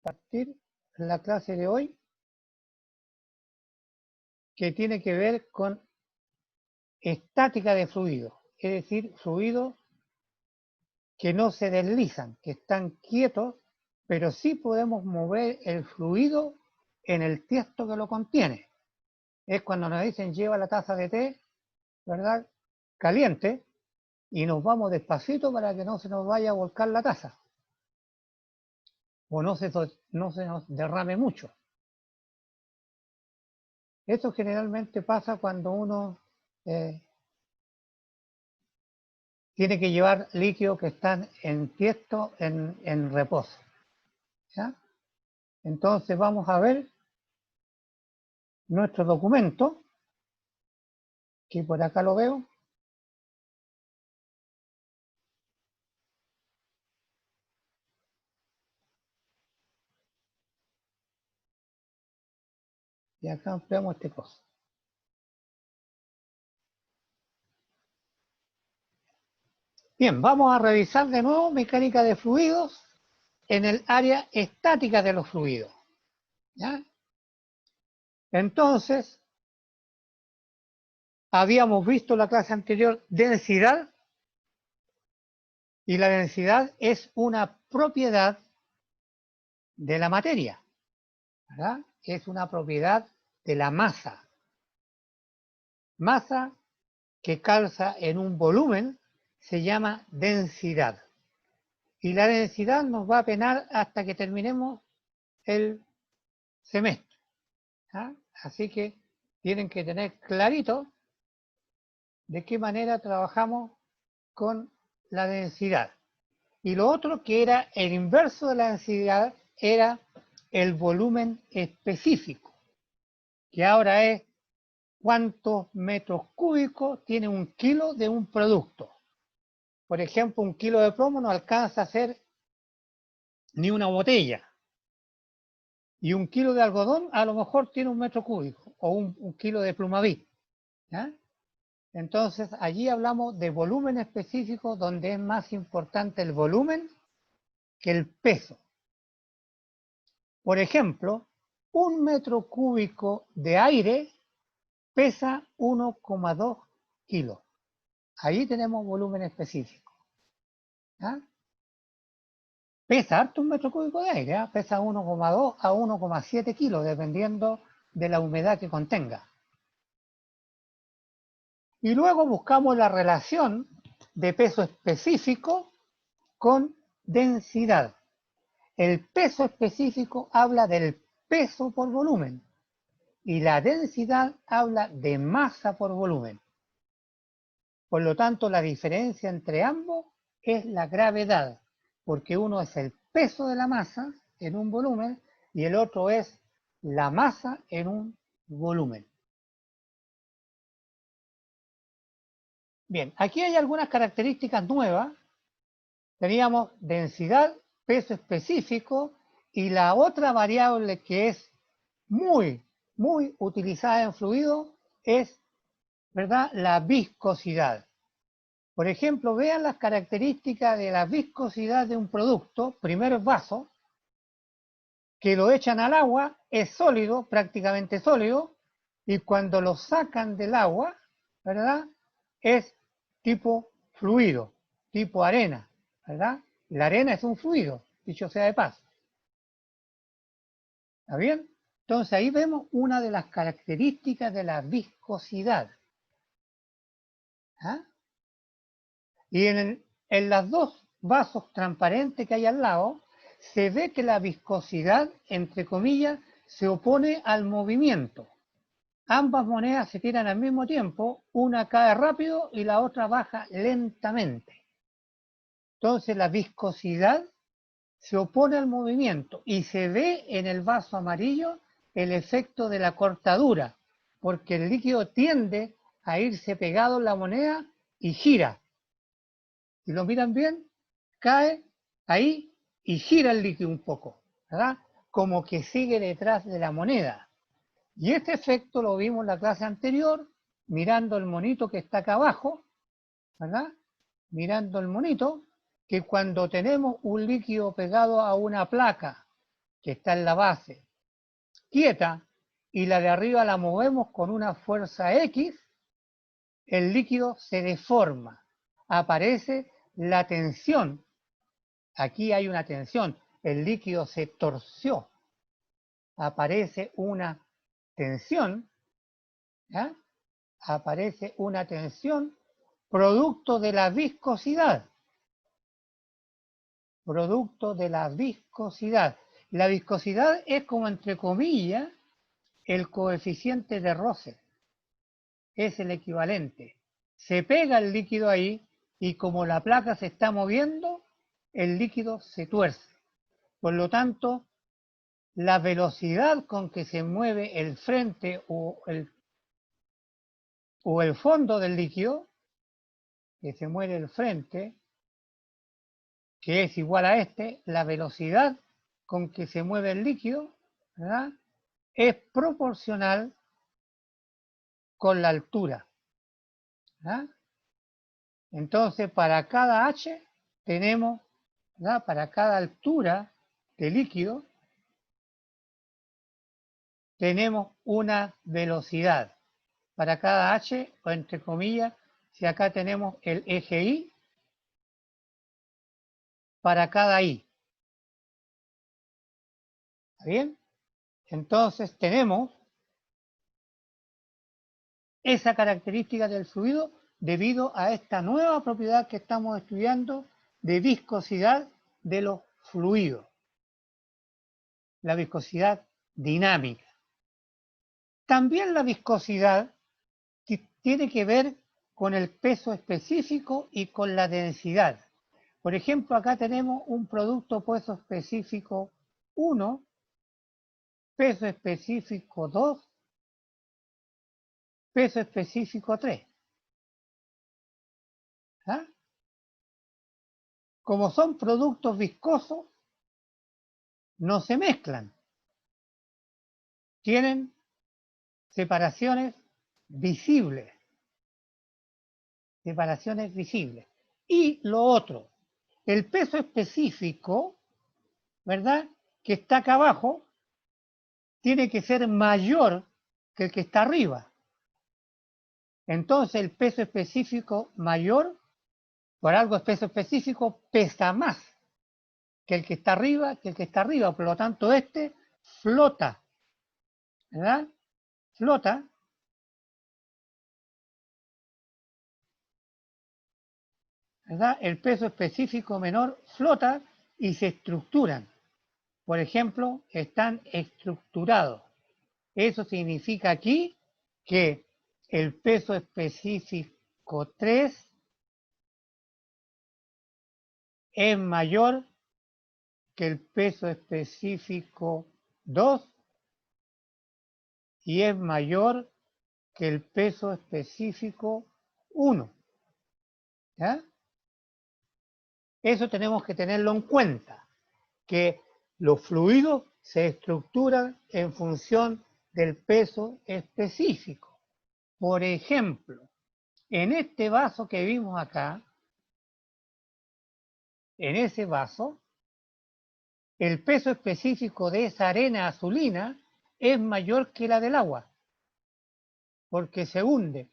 Partir la clase de hoy, que tiene que ver con estática de fluidos, es decir, fluidos que no se deslizan, que están quietos, pero sí podemos mover el fluido en el tiesto que lo contiene. Es cuando nos dicen lleva la taza de té, ¿verdad?, caliente, y nos vamos despacito para que no se nos vaya a volcar la taza o no se nos derrame mucho. Esto generalmente pasa cuando uno tiene que llevar líquidos que están en tiesto, en reposo, ¿ya? Entonces vamos a ver nuestro documento, que por acá lo veo. Y acá ampliamos este coso. Bien, vamos a revisar de nuevo mecánica de fluidos en el área estática de los fluidos, ¿ya? Entonces, habíamos visto en la clase anterior densidad, y la densidad es una propiedad de la materia, ¿verdad? Es una propiedad de la masa. Masa que calza en un volumen se llama densidad. Y la densidad nos va a penar hasta que terminemos el semestre, ¿ah? Así que tienen que tener clarito de qué manera trabajamos con la densidad. Y lo otro, que era el inverso de la densidad, era el volumen específico, que ahora es cuántos metros cúbicos tiene un kilo de un producto. Por ejemplo, un kilo de plomo no alcanza a hacer ni una botella. Y un kilo de algodón a lo mejor tiene un metro cúbico, o un kilo de Plumavit, ¿ya? Entonces, allí hablamos de volumen específico, donde es más importante el volumen que el peso. Por ejemplo, un metro cúbico de aire pesa 1,2 kilos. Ahí tenemos volumen específico, ¿ya? Pesa harto un metro cúbico de aire, ¿eh? Pesa 1,2 a 1,7 kilos, dependiendo de la humedad que contenga. Y luego buscamos la relación de peso específico con densidad. El peso específico habla del peso por volumen y la densidad habla de masa por volumen. Por lo tanto, la diferencia entre ambos es la gravedad, porque uno es el peso de la masa en un volumen y el otro es la masa en un volumen. Bien, aquí hay algunas características nuevas. Teníamos densidad, peso específico, y la otra variable que es muy utilizada en fluido es, ¿verdad?, la viscosidad. Por ejemplo, vean las características de la viscosidad de un producto. Primero es vaso, que lo echan al agua, es sólido, prácticamente sólido, y cuando lo sacan del agua, ¿verdad?, es tipo fluido, tipo arena, ¿verdad? La arena es un fluido, dicho sea de paso. ¿Está bien? Entonces ahí vemos una de las características de la viscosidad, ¿ah? Y en las dos vasos transparentes que hay al lado, se ve que la viscosidad, entre comillas, se opone al movimiento. Ambas monedas se tiran al mismo tiempo, una cae rápido y la otra baja lentamente. Entonces la viscosidad se opone al movimiento y se ve en el vaso amarillo el efecto de la cortadura, porque el líquido tiende a irse pegado en la moneda y gira. Si lo miran bien, cae ahí y gira el líquido un poco, ¿verdad? Como que sigue detrás de la moneda. Y este efecto lo vimos en la clase anterior, mirando el monito que está acá abajo, ¿verdad? Mirando el monito, que cuando tenemos un líquido pegado a una placa que está en la base, quieta, y la de arriba la movemos con una fuerza X, el líquido se deforma, aparece la tensión. Aquí hay una tensión, el líquido se torció, aparece una tensión, ¿ya? Aparece una tensión producto de la viscosidad. Producto de la viscosidad. La viscosidad es como, entre comillas, el coeficiente de roce. Es el equivalente. Se pega el líquido ahí y como la placa se está moviendo, el líquido se tuerce. Por lo tanto, la velocidad con que se mueve el frente o el fondo del líquido, que se mueve el frente, que es igual a la velocidad con que se mueve el líquido, ¿verdad?, es proporcional con la altura, ¿verdad? Entonces, para cada h tenemos, ¿verdad?, para cada altura de líquido, tenemos una velocidad. Para cada h, o entre comillas, si acá tenemos el eje y, para cada i. ¿Está bien? Entonces tenemos esa característica del fluido debido a esta nueva propiedad que estamos estudiando de viscosidad de los fluidos, la viscosidad dinámica. También la viscosidad tiene que ver con el peso específico y con la densidad. Por ejemplo, acá tenemos un producto peso específico 1, peso específico 2, peso específico 3. ¿Ah? Como son productos viscosos, no se mezclan. Tienen separaciones visibles. Separaciones visibles. Y lo otro, el peso específico, ¿verdad?, que está acá abajo, tiene que ser mayor que el que está arriba. Entonces el peso específico mayor, por algo es peso específico, pesa más que el que está arriba, por lo tanto este flota, ¿verdad? Flota, ¿verdad? El peso específico menor flota y se estructuran. Por ejemplo, están estructurados. Eso significa aquí que el peso específico 3 es mayor que el peso específico 2 y es mayor que el peso específico 1. ¿Ya? Eso tenemos que tenerlo en cuenta, que los fluidos se estructuran en función del peso específico. Por ejemplo, en este vaso que vimos acá, en ese vaso, el peso específico de esa arena azulina es mayor que la del agua, porque se hunde,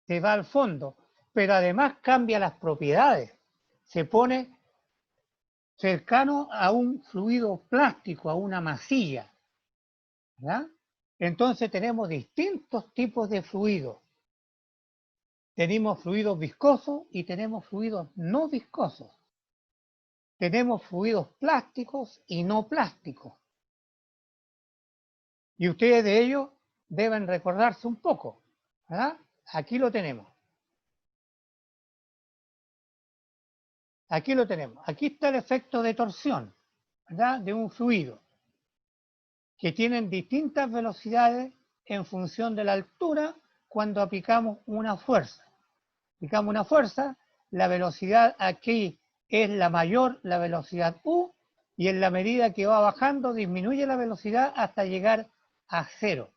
se va al fondo, pero además cambia las propiedades, se pone cercano a un fluido plástico, a una masilla, ¿verdad? Entonces tenemos distintos tipos de fluidos. Tenemos fluidos viscosos y tenemos fluidos no viscosos. Tenemos fluidos plásticos y no plásticos. Y ustedes de ello deben recordarse un poco, ¿verdad? Aquí lo tenemos. Aquí lo tenemos. Aquí está el efecto de torsión, ¿verdad?, de un fluido, que tienen distintas velocidades en función de la altura cuando aplicamos una fuerza. Aplicamos una fuerza, la velocidad aquí es la mayor, la velocidad U, y en la medida que va bajando disminuye la velocidad hasta llegar a 0.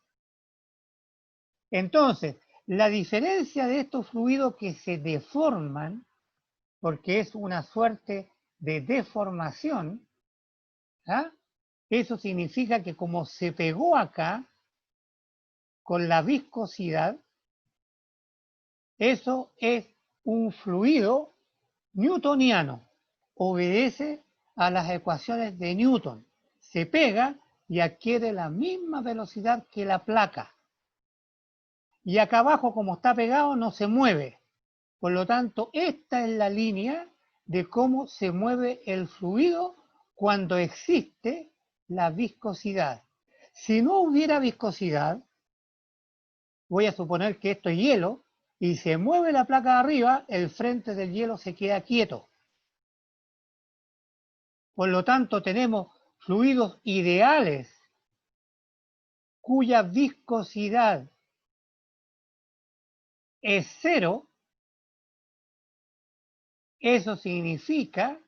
Entonces, la diferencia de estos fluidos que se deforman, porque es una suerte de deformación, ¿ah?, Eso significa que como se pegó acá con la viscosidad, eso es un fluido newtoniano. Obedece a las ecuaciones de Newton. Se pega y adquiere la misma velocidad que la placa. Y acá abajo, como está pegado, no se mueve. Por lo tanto, esta es la línea de cómo se mueve el fluido cuando existe la viscosidad. Si no hubiera viscosidad, voy a suponer que esto es hielo, y se mueve la placa de arriba, el frente del hielo se queda quieto. Por lo tanto, tenemos fluidos ideales cuya viscosidad es cero. Eso significa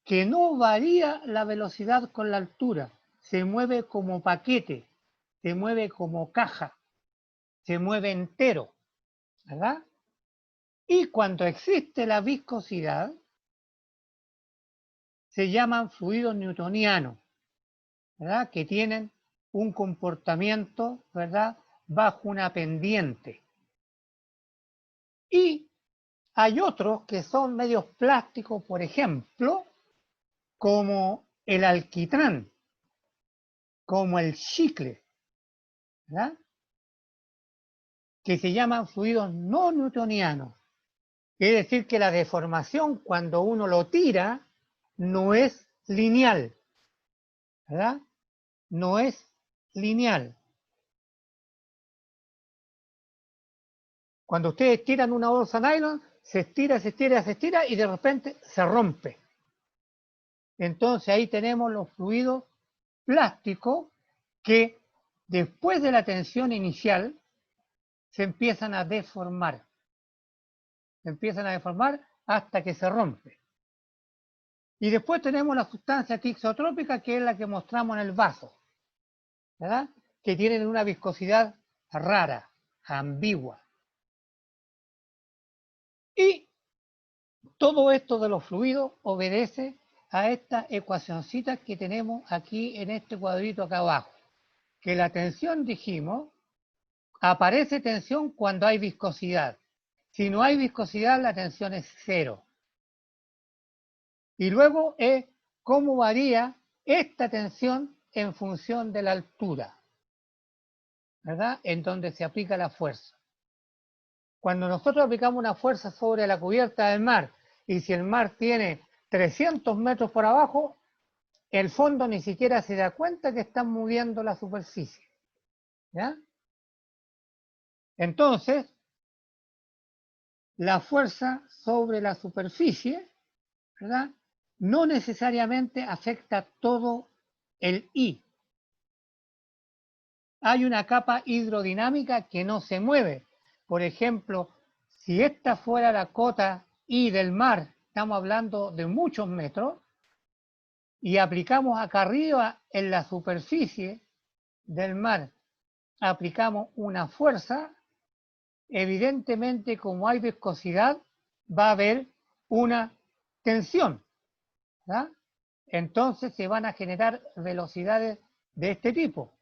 que no varía la velocidad con la altura, se mueve como paquete, se mueve como caja, se mueve entero, ¿verdad? Y cuando existe la viscosidad, se llaman fluidos newtonianos, ¿verdad? Que tienen un comportamiento, ¿verdad?, bajo una pendiente. Y hay otros que son medios plásticos, por ejemplo, como el alquitrán, como el chicle, ¿verdad?, que se llaman fluidos no newtonianos. Es decir, que la deformación cuando uno lo tira no es lineal, ¿verdad? No es lineal. Cuando ustedes tiran una bolsa nylon, se estira, se estira, se estira y de repente se rompe. Entonces ahí tenemos los fluidos plásticos que después de la tensión inicial se empiezan a deformar. Se empiezan a deformar hasta que se rompe. Y después tenemos la sustancia tixotrópica, que es la que mostramos en el vaso, ¿verdad?, que tienen una viscosidad rara, ambigua. Y todo esto de los fluidos obedece a esta ecuacioncita que tenemos aquí en este cuadrito acá abajo, que la tensión, dijimos, aparece tensión cuando hay viscosidad. Si no hay viscosidad, la tensión es cero. Y luego es cómo varía esta tensión en función de la altura, ¿verdad?, en donde se aplica la fuerza. Cuando nosotros aplicamos una fuerza sobre la cubierta del mar, y si el mar tiene 300 metros por abajo, el fondo ni siquiera se da cuenta que están moviendo la superficie, ¿ya? Entonces, la fuerza sobre la superficie, ¿verdad?, no necesariamente afecta todo el I. Hay una capa hidrodinámica que no se mueve. Por ejemplo, si esta fuera la cota I del mar, estamos hablando de muchos metros, y aplicamos acá arriba en la superficie del mar, aplicamos una fuerza, evidentemente como hay viscosidad, va a haber una tensión, ¿verdad? Entonces se van a generar velocidades de este tipo.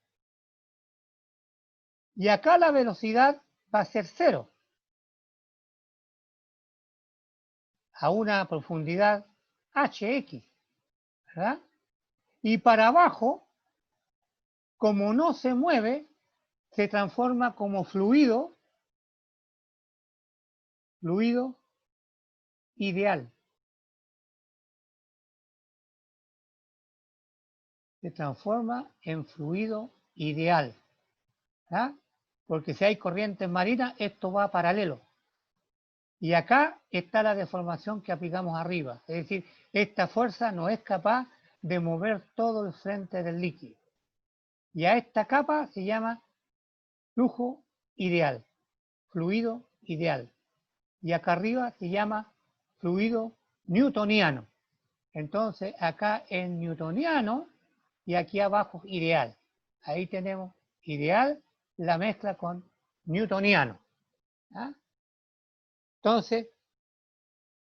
Y acá la velocidad va a ser cero, a una profundidad hx, ¿verdad? Y para abajo, como no se mueve, se transforma como fluido ideal. Se transforma en fluido ideal, ¿verdad? Porque si hay corrientes marinas, esto va paralelo. Y acá está la deformación que aplicamos arriba. Es decir, esta fuerza no es capaz de mover todo el frente del líquido. Y a esta capa se llama flujo ideal, fluido ideal. Y acá arriba se llama fluido newtoniano. Entonces acá es newtoniano y aquí abajo ideal. Ahí tenemos ideal, la mezcla con newtoniano, ¿ah? Entonces,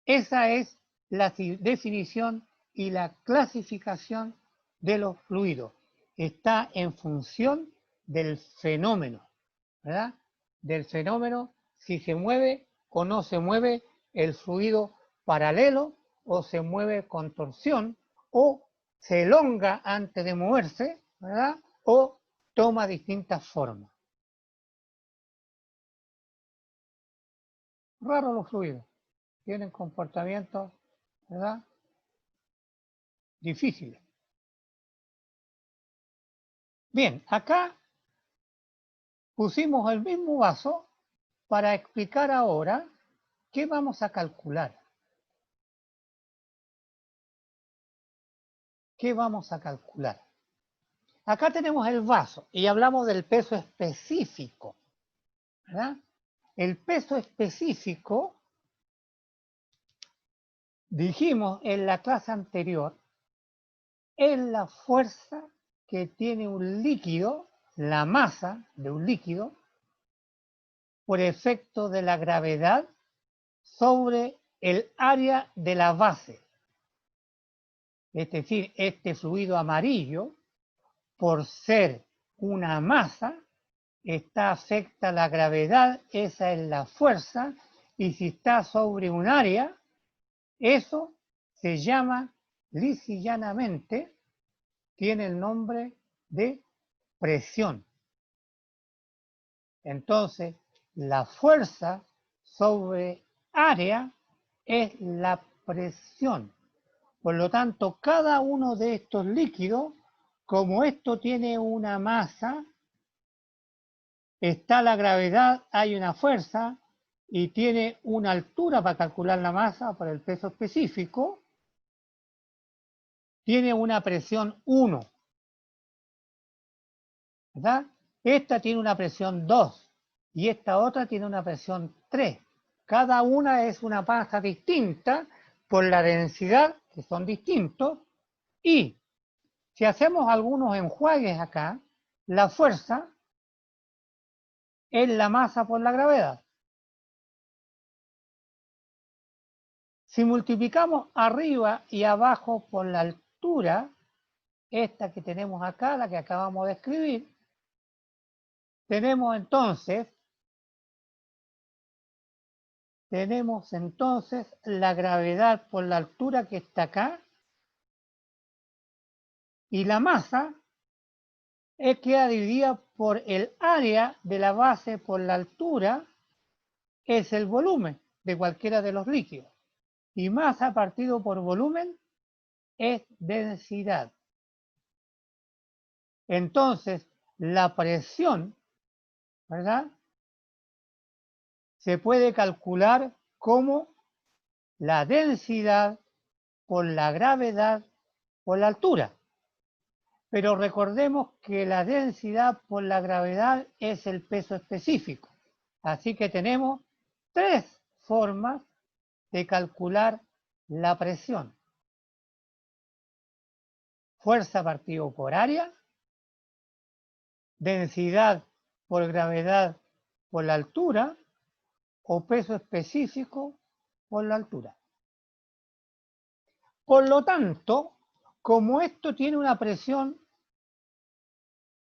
esa es la definición y la clasificación de los fluidos. está en función del fenómeno, ¿verdad? Del fenómeno, si se mueve o no se mueve el fluido paralelo, o se mueve con torsión, o se elonga antes de moverse, ¿verdad? O toma distintas formas. Raros los fluidos, tienen comportamientos, ¿verdad?, difíciles. Bien, acá pusimos el mismo vaso para explicar ahora qué vamos a calcular. ¿Qué vamos a calcular? Acá tenemos el vaso y hablamos del peso específico, ¿verdad? El peso específico, dijimos en la clase anterior, es la fuerza que tiene un líquido, la masa de un líquido, por efecto de la gravedad sobre el área de la base. Es decir, este fluido amarillo, por ser una masa, esta afecta la gravedad, esa es la fuerza, y si está sobre un área, eso se llama lisa y llanamente, tiene el nombre de presión. Entonces, la fuerza sobre área es la presión. Por lo tanto, cada uno de estos líquidos, como esto tiene una masa, está la gravedad, hay una fuerza y tiene una altura para calcular la masa por el peso específico, tiene una presión 1, ¿verdad? Esta tiene una presión 2 y esta otra tiene una presión 3. Cada una es una masa distinta por la densidad, que son distintos, y si hacemos algunos enjuagues acá, la fuerza es la masa por la gravedad. Si multiplicamos arriba y abajo por la altura, esta que tenemos acá, la que acabamos de escribir, tenemos entonces la gravedad por la altura que está acá, y la masa queda dividida por el área de la base por la altura, es el volumen de cualquiera de los líquidos. Y masa partido por volumen es densidad. Entonces, la presión, ¿verdad?, se puede calcular como la densidad por la gravedad por la altura. Pero recordemos que la densidad por la gravedad es el peso específico. Así que tenemos tres formas de calcular la presión: fuerza partido por área, densidad por gravedad por la altura, o peso específico por la altura. Por lo tanto, como esto tiene una presión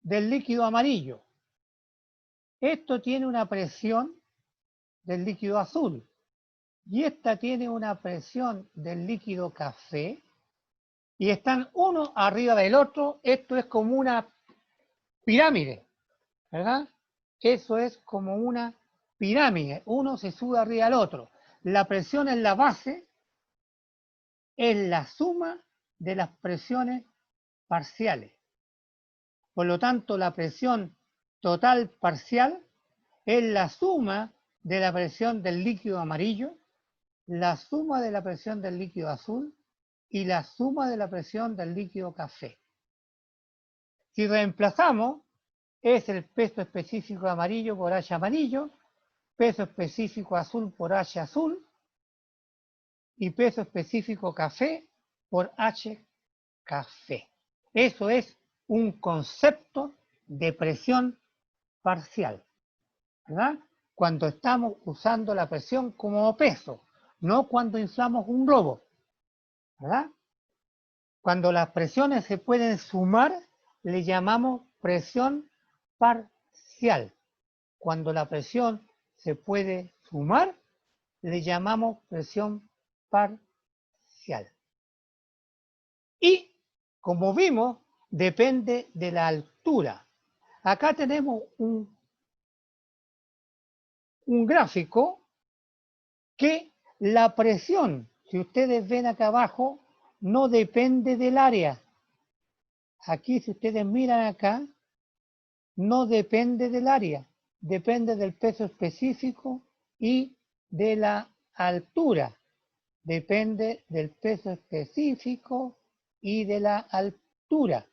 del líquido amarillo, esto tiene una presión del líquido azul y esta tiene una presión del líquido café, y están uno arriba del otro, esto es como una pirámide, ¿verdad? Eso es como una pirámide, uno se sube arriba al otro. La presión en la base es la suma de las presiones parciales. Por lo tanto, la presión total parcial es la suma de la presión del líquido amarillo, la suma de la presión del líquido azul y la suma de la presión del líquido café. Si reemplazamos, es el peso específico amarillo por H amarillo, peso específico azul por H azul y peso específico café por H café. Eso es un concepto de presión parcial, ¿verdad? Cuando estamos usando la presión como peso, no cuando inflamos un globo, ¿verdad? Cuando las presiones se pueden sumar le llamamos presión parcial. Cuando la presión se puede sumar, le llamamos presión parcial. Y, como vimos, depende de la altura. Acá tenemos un gráfico que la presión, si ustedes ven acá abajo, no depende del área. Aquí, si ustedes miran acá, no depende del área, depende del peso específico y de la altura. Depende del peso específico y de la altura.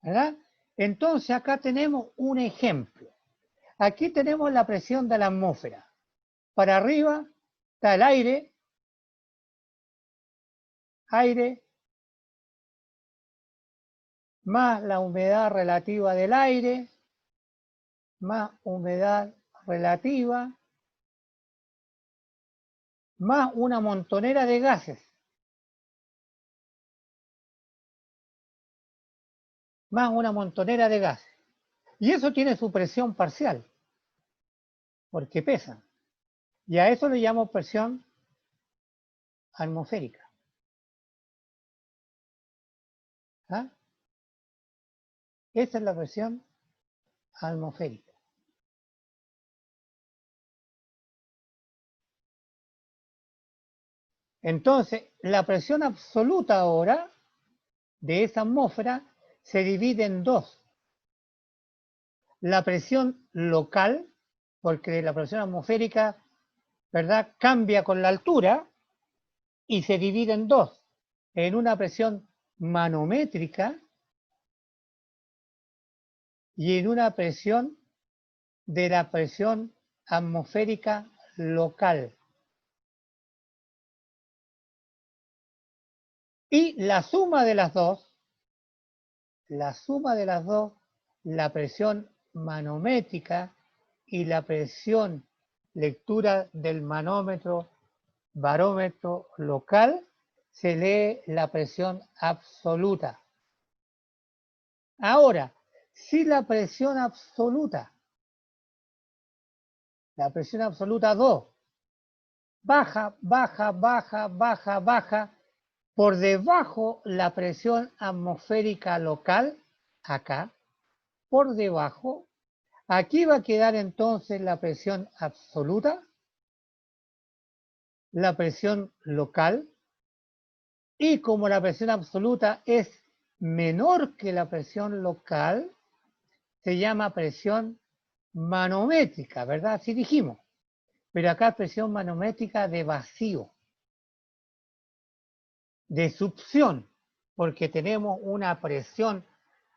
¿Verdad? Entonces acá tenemos un ejemplo. Aquí tenemos la presión de la atmósfera. Para arriba está el aire, más la humedad relativa del aire, más humedad relativa, más una montonera de gases. Más una montonera de gases. Y eso tiene su presión parcial, porque pesa. Y a eso le llamo presión atmosférica. ¿Ah? Esa es la presión atmosférica. Entonces, la presión absoluta ahora de esa atmósfera se divide en dos. La presión local, porque la presión atmosférica, ¿verdad?, cambia con la altura y se divide en dos. En una presión manométrica y en una presión de la presión atmosférica local. Y la suma de las dos, la presión manométrica y la presión lectura del manómetro, barómetro local, se lee la presión absoluta. Ahora, si la presión absoluta 2, baja, por debajo la presión atmosférica local, acá, por debajo, aquí va a quedar entonces la presión absoluta, la presión local, y como la presión absoluta es menor que la presión local, se llama presión manométrica, ¿verdad? Así dijimos. Pero acá es presión manométrica de vacío, de succión, porque tenemos una presión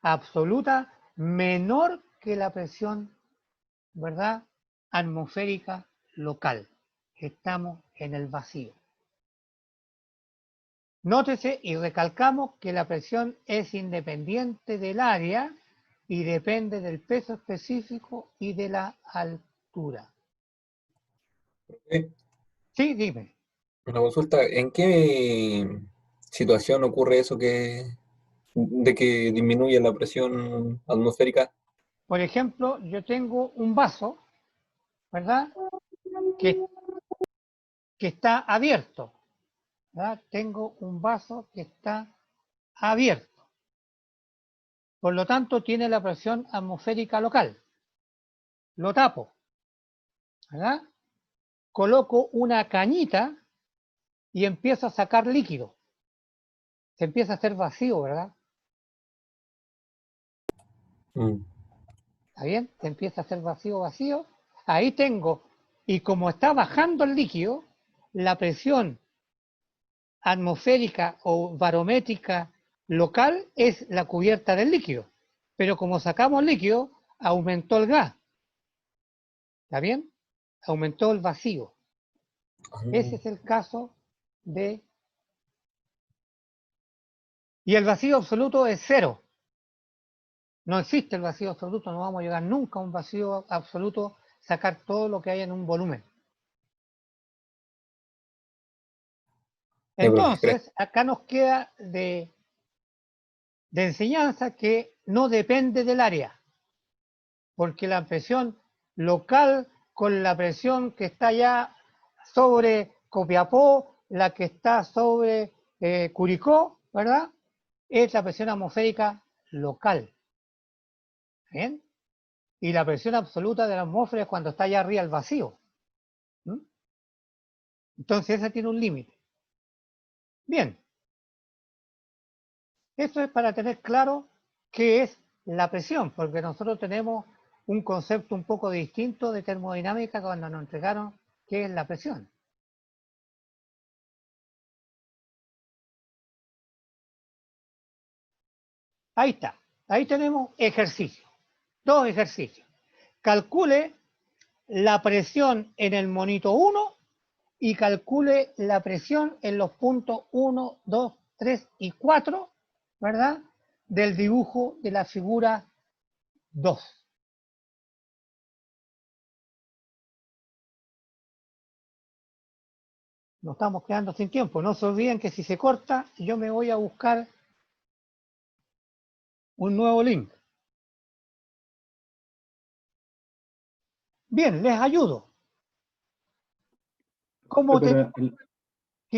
absoluta menor que la presión, ¿verdad?, atmosférica local. Estamos en el vacío. Nótese y recalcamos que la presión es independiente del área y depende del peso específico y de la altura. Sí, dime. Una consulta, ¿en qué situación ocurre eso de que disminuye la presión atmosférica? Por ejemplo, yo tengo un vaso, ¿verdad?, que está abierto, ¿verdad? Tengo un vaso que está abierto. Por lo tanto, tiene la presión atmosférica local. Lo tapo, ¿verdad? Coloco una cañita y empiezo a sacar líquido. Se empieza a hacer vacío, ¿verdad? ¿Está bien? Se empieza a hacer vacío. Ahí tengo, y como está bajando el líquido, la presión atmosférica o barométrica local es la cubierta del líquido. Pero como sacamos líquido, aumentó el gas. ¿Está bien? Aumentó el vacío. Ese es el caso de... Y el vacío absoluto es cero. No existe el vacío absoluto, no vamos a llegar nunca a un vacío absoluto, sacar todo lo que hay en un volumen. Ya, profe, Entonces, acá nos queda de de enseñanza que no depende del área, porque la presión local con la presión que está ya sobre Copiapó, la que está sobre Curicó, ¿verdad? Es la presión atmosférica local. ¿Bien? Y la presión absoluta de la atmósfera es cuando está allá arriba el vacío. ¿Mm? Entonces esa tiene un límite. Bien, esto es para tener claro qué es la presión, porque nosotros tenemos un concepto un poco distinto de termodinámica cuando nos entregaron qué es la presión. Ahí está, ahí tenemos ejercicios, dos ejercicios. Calcule la presión en el monito 1 y calcule la presión en los puntos 1, 2, 3 y 4, ¿verdad? Del dibujo de la figura 2. Nos estamos quedando sin tiempo. No se olviden que si se corta, yo me voy a buscar un nuevo link. Bien, les ayudo. ¿Cómo tenemos que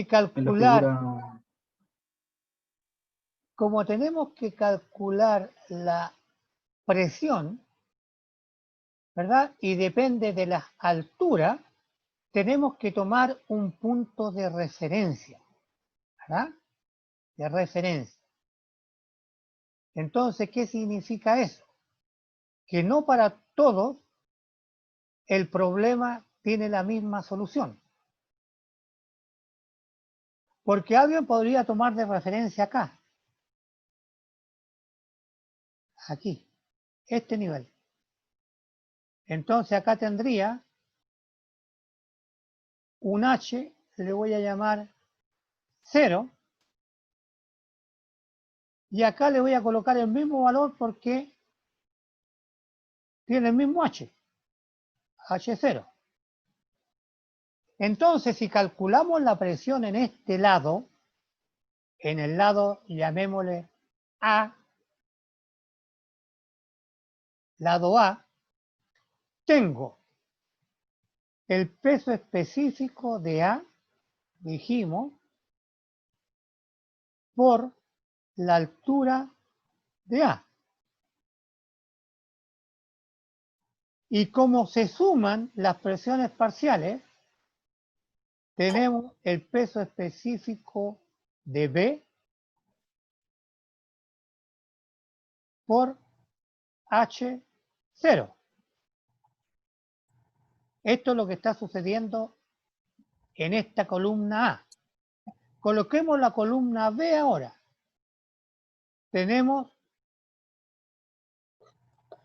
en la calcular? figura, Como tenemos que calcular la presión, ¿verdad? Y depende de la altura, tenemos que tomar un punto de referencia, ¿verdad? De referencia. Entonces, ¿qué significa eso? Que no para todos el problema tiene la misma solución. Porque alguien podría tomar de referencia acá, aquí, este nivel. Entonces acá tendría un H, le voy a llamar 0, y acá le voy a colocar el mismo valor porque tiene el mismo H, H0. Entonces, si calculamos la presión en este lado, en el lado, llamémosle A, lado A, tengo el peso específico de A, dijimos, por la altura de A. Y como se suman las presiones parciales, tenemos el peso específico de B por H0. Esto es lo que está sucediendo en esta columna A. Coloquemos la columna B ahora. Tenemos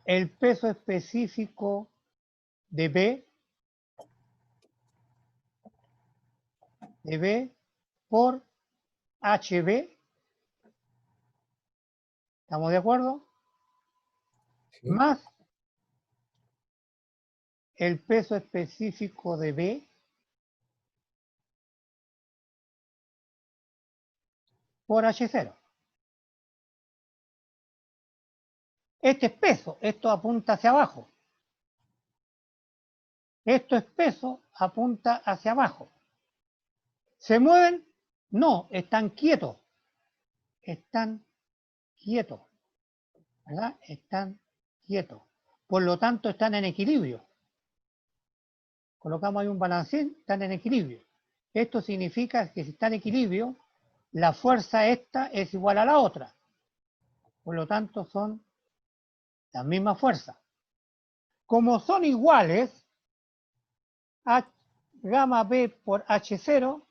el peso específico de B por HB. ¿Estamos de acuerdo? Sí. Más el peso específico de B por H0. Este es peso, esto apunta hacia abajo. Esto es peso, apunta hacia abajo. ¿Se mueven? No, están quietos. Están quietos. ¿Verdad? Están quietos. Por lo tanto, están en equilibrio. Colocamos ahí un balancín, están en equilibrio. Esto significa que si está en equilibrio, la fuerza esta es igual a la otra. Por lo tanto, son las mismas fuerzas. Como son iguales, gamma B por H0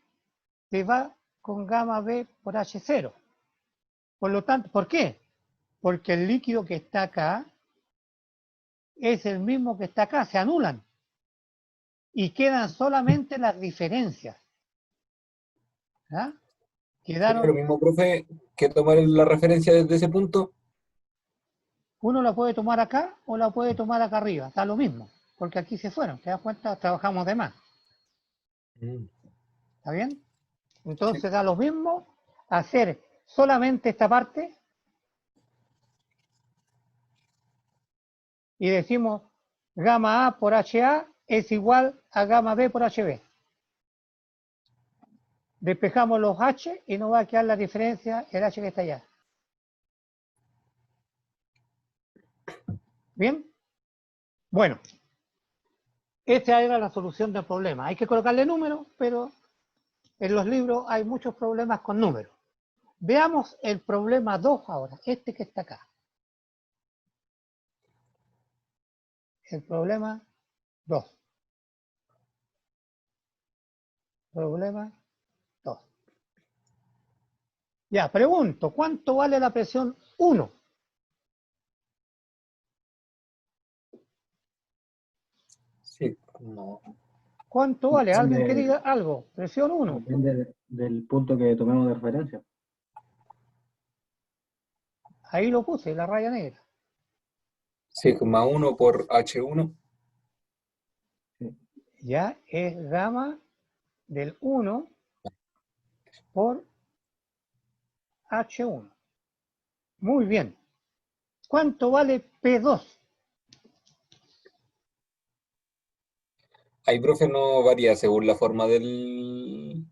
se va con gamma B por H0. Por lo tanto, ¿por qué? Porque el líquido que está acá es el mismo que está acá, se anulan y quedan solamente las diferencias. ¿Ah? ¿Sería lo Quedaron, mismo, profe, que tomar la referencia desde ese punto? uno la puede tomar acá o la puede tomar acá arriba, está lo mismo, porque aquí se fueron, ¿te das cuenta? Trabajamos de más, Mm. ¿está bien? Sí. Entonces da lo mismo hacer solamente esta parte y decimos gamma A por HA es igual a gamma B por HB. Despejamos los H y nos va a quedar la diferencia, el H que está allá. ¿Bien? Bueno, esta era la solución del problema. Hay que colocarle números, pero en los libros hay muchos problemas con números. Veamos el problema 2 ahora, este que está acá. El problema 2. Problema 2. Ya, pregunto, ¿cuánto vale la presión 1? Sí, no. ¿Cuánto vale? ¿Alguien que diga algo? Presión 1. Depende del punto que tomemos de referencia. Ahí lo puse, la raya negra. Sigma 1 por H1. Ya es gamma del 1 por H1. Muy bien. ¿Cuánto vale P2? Ahí, profe, no varía según la forma del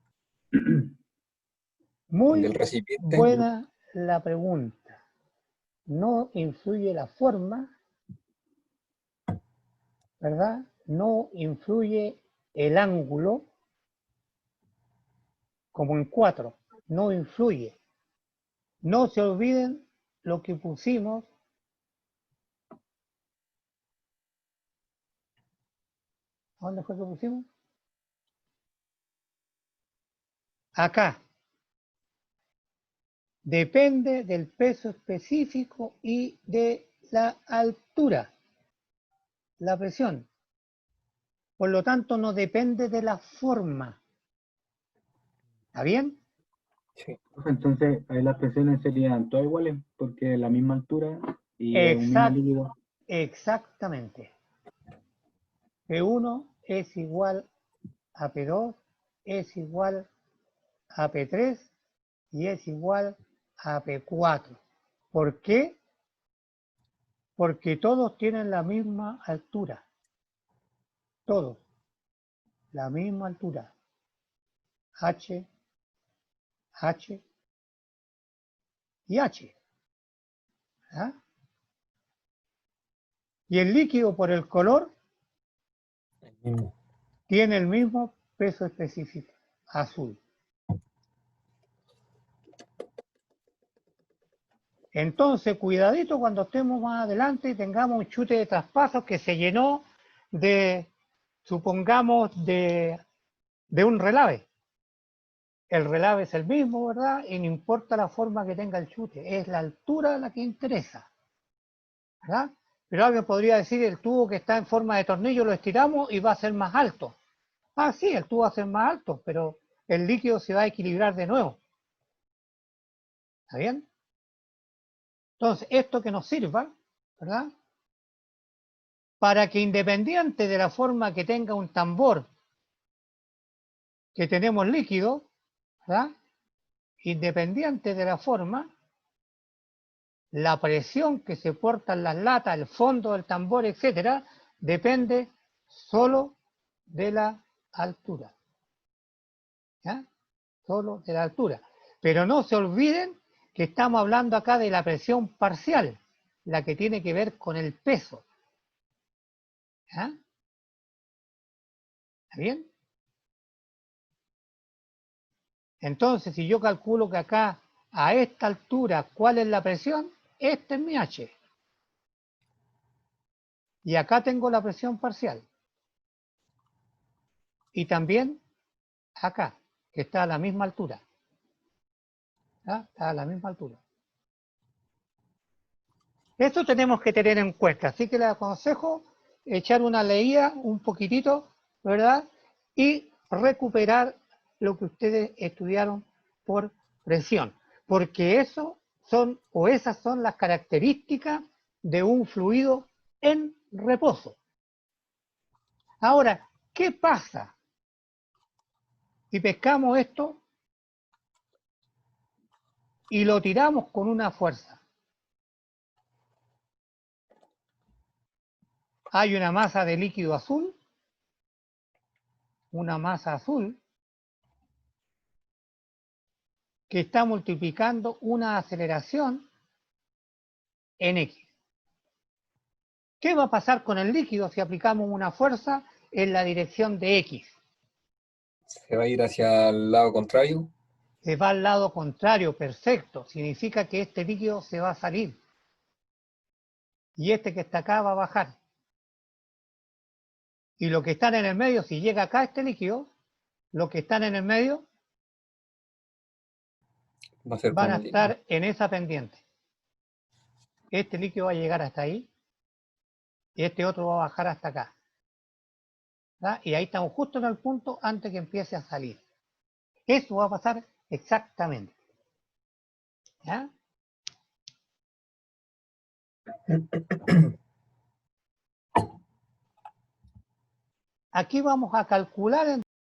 Muy recipiente. buena la pregunta. No influye la forma, ¿verdad? No influye el ángulo, como en 4. No influye. No se olviden lo que pusimos. ¿Dónde fue que pusimos? Acá. Depende del peso específico y de la altura, la presión. Por lo tanto, no depende de la forma. ¿Está bien? Sí. Entonces, ahí las presiones serían todas iguales, porque es la misma altura y es un mismo líquido. Exactamente. P1 es igual a P2, es igual a P3 y es igual a P4. ¿Por qué? Porque todos tienen la misma altura. Todos. La misma altura. H, H y H. ¿Ah? Y el líquido por el color tiene el mismo peso específico, azul. Entonces, cuidadito cuando estemos más adelante y tengamos un chute de traspasos que se llenó de, supongamos, de un relave. El relave es el mismo, ¿verdad? Y no importa la forma que tenga el chute, es la altura la que interesa, ¿verdad? Pero alguien podría decir, el tubo que está en forma de tornillo lo estiramos y va a ser más alto. Ah, sí, el tubo va a ser más alto, pero el líquido se va a equilibrar de nuevo. ¿Está bien? Entonces, esto que nos sirva, ¿verdad? Para que independiente de la forma que tenga un tambor que tenemos líquido, ¿verdad? Independiente de la forma, la presión que se portan las latas, el fondo del tambor, etcétera, depende solo de la altura. ¿Ya? Solo de la altura. Pero no se olviden que estamos hablando acá de la presión parcial, la que tiene que ver con el peso. ¿Ya? ¿Está bien? Entonces, si yo calculo que acá, a esta altura, ¿cuál es la presión? Este es mi H. Y acá tengo la presión parcial. Y también acá, que está a la misma altura. ¿Ya? Está a la misma altura. Esto tenemos que tener en cuenta, así que les aconsejo echar una leída un poquitito, ¿verdad? Y recuperar lo que ustedes estudiaron por presión, porque eso son, o esas son las características de un fluido en reposo. Ahora, ¿qué pasa si pescamos esto y lo tiramos con una fuerza? hay una masa de líquido azul, una masa azul, que está multiplicando una aceleración en X. ¿Qué va a pasar con el líquido si aplicamos una fuerza en la dirección de X? Se va a ir hacia el lado contrario. Se va al lado contrario, perfecto. Significa que este líquido se va a salir. Y este que está acá va a bajar. Y lo que están en el medio, si llega acá este líquido, los que están en el medio Va a ser van a perpendicular. estar en esa pendiente. Este líquido va a llegar hasta ahí. Y este otro va a bajar hasta acá. ¿verdad? Y ahí estamos justo en el punto antes que empiece a salir. Eso va a pasar exactamente. ¿Ya? Aquí vamos a calcular